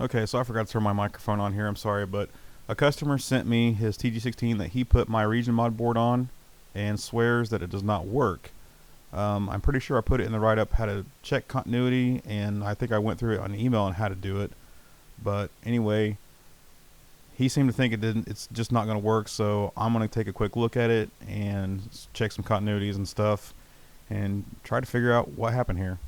Okay, so I forgot to turn my microphone on here. I'm sorry, but a customer sent me his TG16 that he put my region mod board on and swears that it does not work. I'm pretty sure I put it in the write-up how to check continuity, and I think I went through it on email on how to do it. But anyway, he seemed to think it's just not going to work, so I'm going to take a quick look at it and check some continuities and stuff and try to figure out what happened here.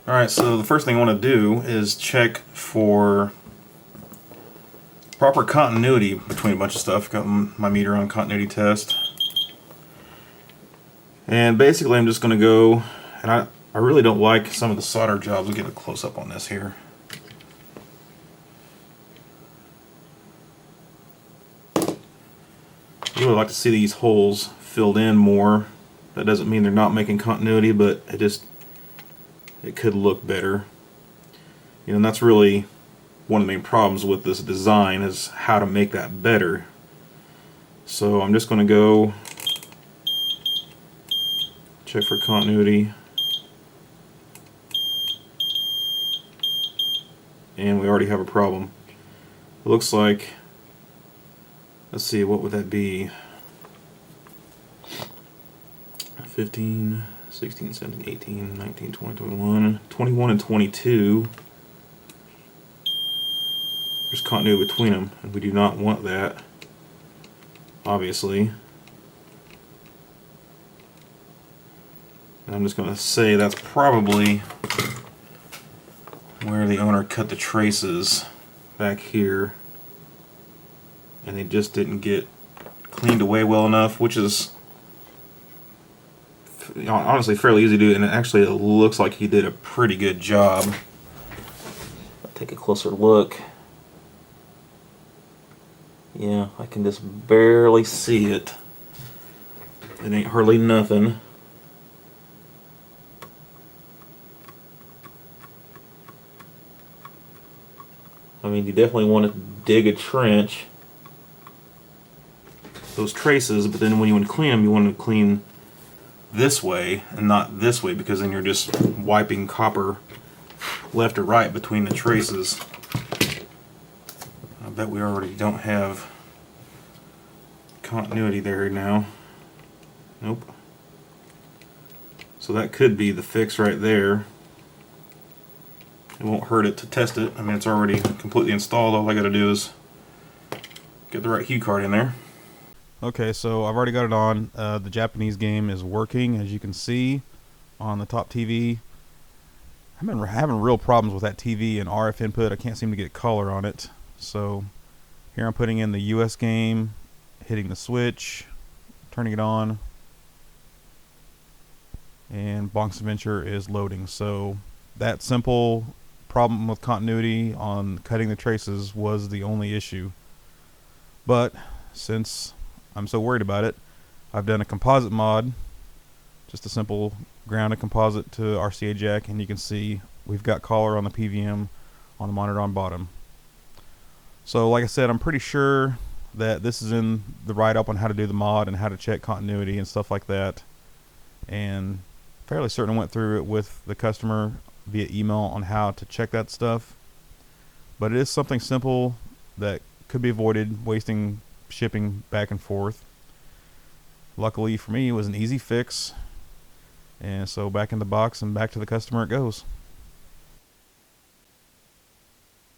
Alright, so the first thing I want to do is check for proper continuity between a bunch of stuff. Got my meter on continuity test. And basically I'm just going to go, and I really don't like some of the solder jobs. We'll get a close up on this here. I really like to see these holes filled in more. That doesn't mean they're not making continuity, but it could look better. You know, and that's really one of the main problems with this design, is how to make that better. So I'm just going to go check for continuity. And we already have a problem. It looks like, let's see, what would that be? 15, 16, 17, 18, 19, 20, 21, 21 and 22. There's continuity between them, and we do not want that, obviously. And I'm just going to say that's probably where the owner cut the traces back here, and they just didn't get cleaned away well enough, which is honestly fairly easy to do, and actually it looks like he did a pretty good job. I'll take a closer look. Yeah, I can just barely see it. It ain't hardly nothing. I mean, you definitely want to dig a trench, those traces, but then when you want to clean them, you want to clean this way and not this way, because then you're just wiping copper left or right between the traces. I bet we already don't have continuity there now. Nope. So that could be the fix right there. It won't hurt it to test it. I mean, it's already completely installed. All I got to do is get the right hue card in there. Okay, so I've already got it on. The Japanese game is working, as you can see on the top TV. I've been having real problems with that TV and RF input. I can't seem to get color on it. So here I'm putting in the US game, hitting the switch, turning it on, and Bonk's Adventure is loading. So that simple problem with continuity on cutting the traces was the only issue. But since I'm so worried about it, I've done a composite mod, just a simple grounded composite to RCA jack, and you can see we've got color on the PVM on the monitor on bottom. So like I said, I'm pretty sure that this is in the write-up on how to do the mod and how to check continuity and stuff like that, and fairly certain I went through it with the customer via email on how to check that stuff. But it is something simple that could be avoided, wasting shipping back and forth. Luckily for me, it was an easy fix, and so back in the box and back to the customer it goes.